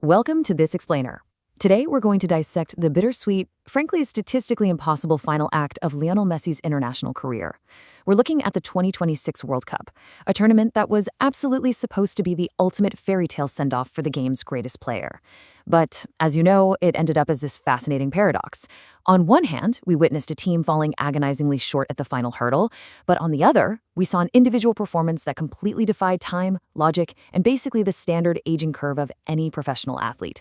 Welcome to This Explainer. Today we're going to dissect the bittersweet, frankly statistically impossible final act of Lionel Messi's international career. We're looking at the 2026 World Cup, a tournament that was absolutely supposed to be the ultimate fairy tale send-off for the game's greatest player. But, as you know, it ended up as this fascinating paradox. On one hand, we witnessed a team falling agonizingly short at the final hurdle, but on the other, we saw an individual performance that completely defied time, logic, and basically the standard aging curve of any professional athlete.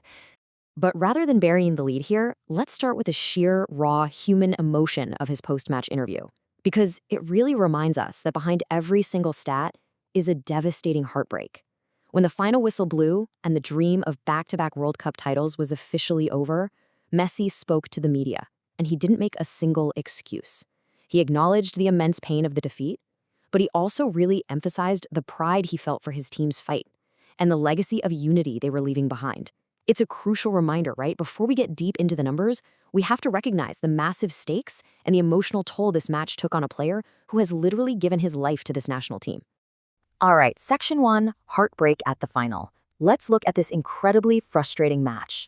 But rather than burying the lead here, let's start with the sheer, raw human emotion of his post-match interview. Because it really reminds us that behind every single stat is a devastating heartbreak. When the final whistle blew and the dream of back-to-back World Cup titles was officially over, Messi spoke to the media, and he didn't make a single excuse. He acknowledged the immense pain of the defeat, but he also really emphasized the pride he felt for his team's fight and the legacy of unity they were leaving behind. It's a crucial reminder, right? Before we get deep into the numbers, we have to recognize the massive stakes and the emotional toll this match took on a player who has literally given his life to this national team. All right, Section 1, Heartbreak at the final. Let's look at this incredibly frustrating match.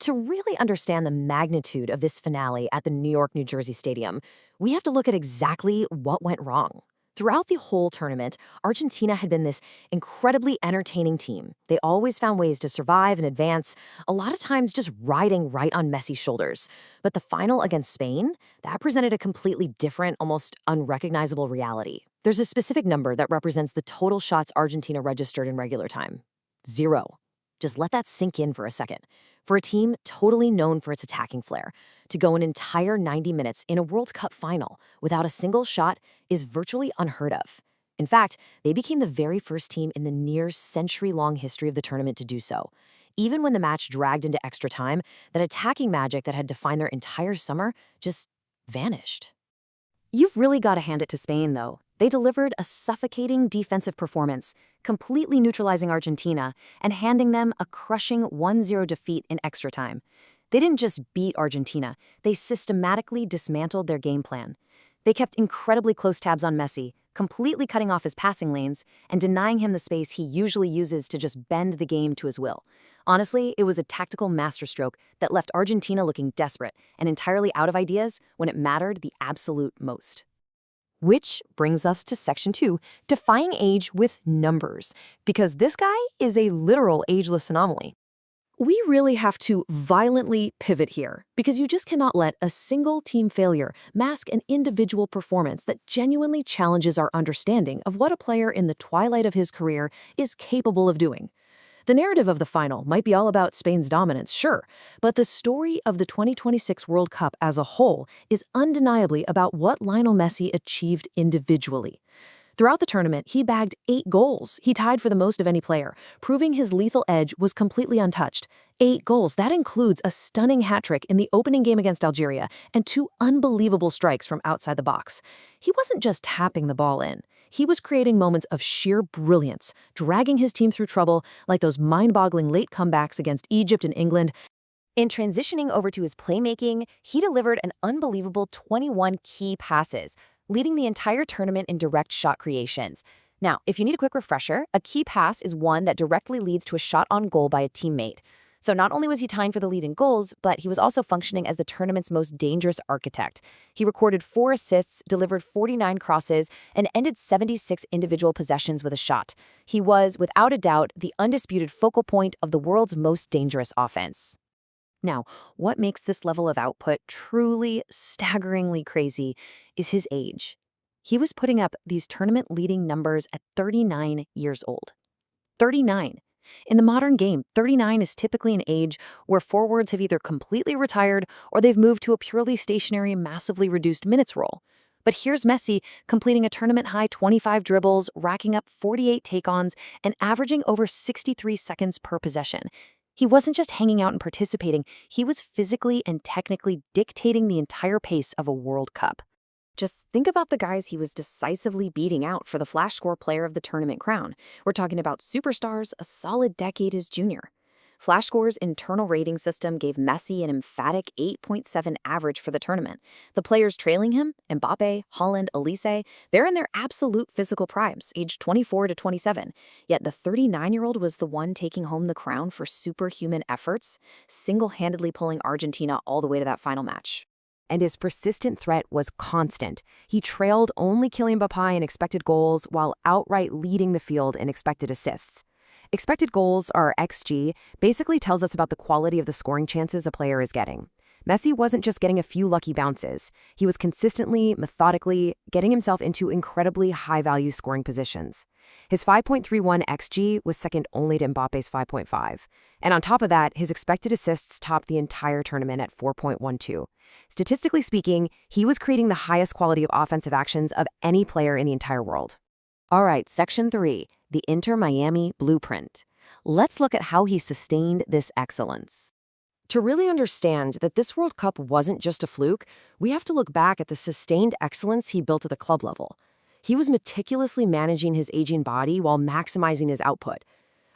To really understand the magnitude of this finale at the New York, New Jersey Stadium, we have to look at exactly what went wrong. Throughout the whole tournament, Argentina had been this incredibly entertaining team. They always found ways to survive and advance, a lot of times just riding right on Messi's shoulders. But the final against Spain, that presented a completely different, almost unrecognizable reality. There's a specific number that represents the total shots Argentina registered in regular time. 0. Just let that sink in for a second. For a team totally known for its attacking flair, to go an entire 90 minutes in a World Cup final without a single shot is virtually unheard of. In fact, they became the very first team in the near century-long history of the tournament to do so. Even when the match dragged into extra time, that attacking magic that had defined their entire summer just vanished. You've really got to hand it to Spain, though. They delivered a suffocating defensive performance, completely neutralizing Argentina and handing them a crushing 1-0 defeat in extra time. They didn't just beat Argentina, they systematically dismantled their game plan. They kept incredibly close tabs on Messi, completely cutting off his passing lanes and denying him the space he usually uses to just bend the game to his will. Honestly, it was a tactical masterstroke that left Argentina looking desperate and entirely out of ideas when it mattered the absolute most. Which brings us to Section 2, defying age with numbers, because this guy is a literal ageless anomaly. We really have to violently pivot here, because you just cannot let a single team failure mask an individual performance that genuinely challenges our understanding of what a player in the twilight of his career is capable of doing. The narrative of the final might be all about Spain's dominance, sure, but the story of the 2026 World Cup as a whole is undeniably about what Lionel Messi achieved individually. Throughout the tournament, he bagged 8 goals. He tied for the most of any player, proving his lethal edge was completely untouched. 8 goals. That includes a stunning hat-trick in the opening game against Algeria and 2 unbelievable strikes from outside the box. He wasn't just tapping the ball in. He was creating moments of sheer brilliance, dragging his team through trouble like those mind-boggling late comebacks against Egypt and England. In transitioning over to his playmaking, he delivered an unbelievable 21 key passes, leading the entire tournament in direct shot creations. Now, if you need a quick refresher, a key pass is one that directly leads to a shot on goal by a teammate. So not only was he tying for the lead in goals, but he was also functioning as the tournament's most dangerous architect. He recorded 4 assists, delivered 49 crosses, and ended 76 individual possessions with a shot. He was, without a doubt, the undisputed focal point of the world's most dangerous offense. Now, what makes this level of output truly, staggeringly crazy is his age. He was putting up these tournament-leading numbers at 39 years old. 39. In the modern game, 39 is typically an age where forwards have either completely retired or they've moved to a purely stationary, massively reduced minutes role. But here's Messi completing a tournament-high 25 dribbles, racking up 48 take-ons, and averaging over 63 seconds per possession. He wasn't just hanging out and participating, he was physically and technically dictating the entire pace of a World Cup. Just think about the guys he was decisively beating out for the flash score player of the tournament crown. We're talking about superstars a solid decade his junior. FlashScore's internal rating system gave Messi an emphatic 8.7 average for the tournament. The players trailing him, Mbappe, Haaland, Elise, they're in their absolute physical primes, aged 24 to 27. Yet the 39-year-old was the one taking home the crown for superhuman efforts, single-handedly pulling Argentina all the way to that final match. And his persistent threat was constant. He trailed only Kylian Mbappe in expected goals while outright leading the field in expected assists. Expected goals, or XG, basically tells us about the quality of the scoring chances a player is getting. Messi wasn't just getting a few lucky bounces. He was consistently, methodically, getting himself into incredibly high-value scoring positions. His 5.31 XG was second only to Mbappe's 5.5. And on top of that, his expected assists topped the entire tournament at 4.12. Statistically speaking, he was creating the highest quality of offensive actions of any player in the entire world. All right, Section 3, the Inter Miami Blueprint. Let's look at how he sustained this excellence. To really understand that this World Cup wasn't just a fluke, we have to look back at the sustained excellence he built at the club level. He was meticulously managing his aging body while maximizing his output.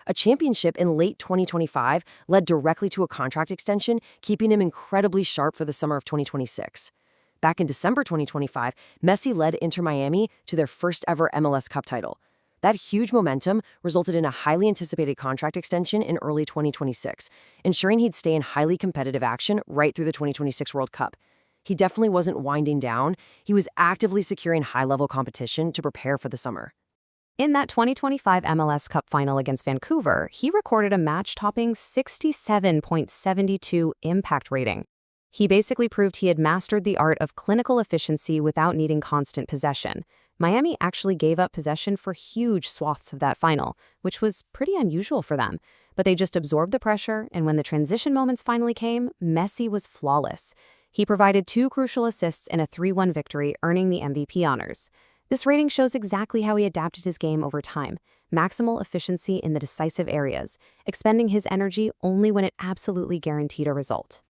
A championship in late 2025 led directly to a contract extension, keeping him incredibly sharp for the summer of 2026. Back in December 2025, Messi led Inter Miami to their first ever MLS Cup title. That huge momentum resulted in a highly anticipated contract extension in early 2026, ensuring he'd stay in highly competitive action right through the 2026 World Cup. He definitely wasn't winding down. He was actively securing high-level competition to prepare for the summer. In that 2025 MLS Cup final against Vancouver, he recorded a match-topping 67.72 impact rating. He basically proved he had mastered the art of clinical efficiency without needing constant possession. Miami actually gave up possession for huge swaths of that final, which was pretty unusual for them. But they just absorbed the pressure, and when the transition moments finally came, Messi was flawless. He provided 2 crucial assists in a 3-1 victory, earning the MVP honors. This rating shows exactly how he adapted his game over time. Maximal efficiency in the decisive areas, expending his energy only when it absolutely guaranteed a result.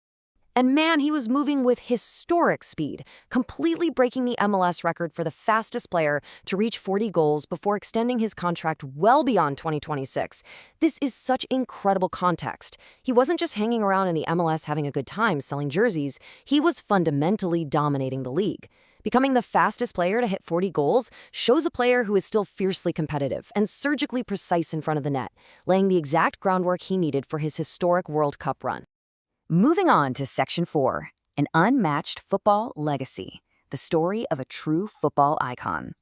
And man, he was moving with historic speed, completely breaking the MLS record for the fastest player to reach 40 goals before extending his contract well beyond 2026. This is such incredible context. He wasn't just hanging around in the MLS having a good time selling jerseys, he was fundamentally dominating the league. Becoming the fastest player to hit 40 goals shows a player who is still fiercely competitive and surgically precise in front of the net, laying the exact groundwork he needed for his historic World Cup run. Moving on to Section 4, an unmatched football legacy, the story of a true football icon.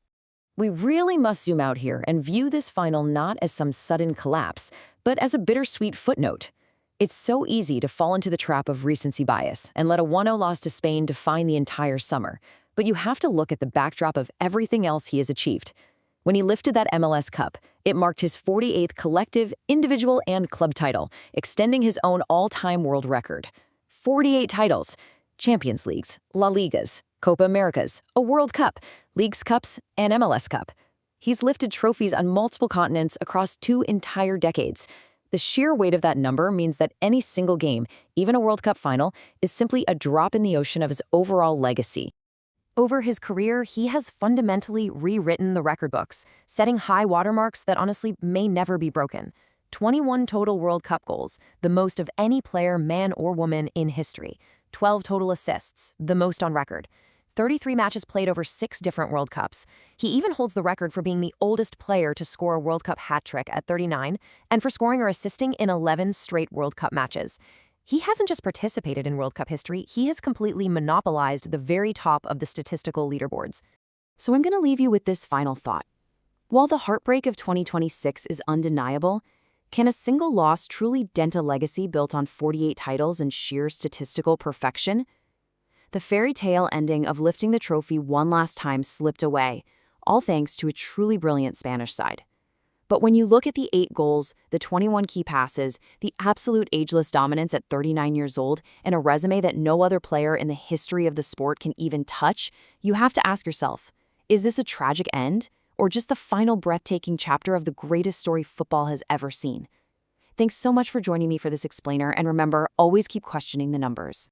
We really must zoom out here and view this final not as some sudden collapse, but as a bittersweet footnote. It's so easy to fall into the trap of recency bias and let a 1-0 loss to Spain define the entire summer, but you have to look at the backdrop of everything else he has achieved. When he lifted that MLS Cup, it marked his 48th collective, individual, and club title, extending his own all-time world record. 48 titles, Champions Leagues, La Ligas, Copa Americas, a World Cup, Leagues Cups, and MLS Cup. He's lifted trophies on multiple continents across 2 entire decades. The sheer weight of that number means that any single game, even a World Cup final, is simply a drop in the ocean of his overall legacy. Over his career, he has fundamentally rewritten the record books, setting high watermarks that honestly may never be broken. 21 total World Cup goals, the most of any player, man or woman, in history. 12 total assists, the most on record. 33 matches played over 6 different World Cups. He even holds the record for being the oldest player to score a World Cup hat trick at 39, and for scoring or assisting in 11 straight World Cup matches. He hasn't just participated in World Cup history, he has completely monopolized the very top of the statistical leaderboards. So I'm going to leave you with this final thought. While the heartbreak of 2026 is undeniable, can a single loss truly dent a legacy built on 48 titles and sheer statistical perfection? The fairy tale ending of lifting the trophy one last time slipped away, all thanks to a truly brilliant Spanish side. But when you look at the 8 goals, the 21 key passes, the absolute ageless dominance at 39 years old, and a resume that no other player in the history of the sport can even touch, you have to ask yourself, is this a tragic end, or just the final breathtaking chapter of the greatest story football has ever seen? Thanks so much for joining me for this explainer, and remember, always keep questioning the numbers.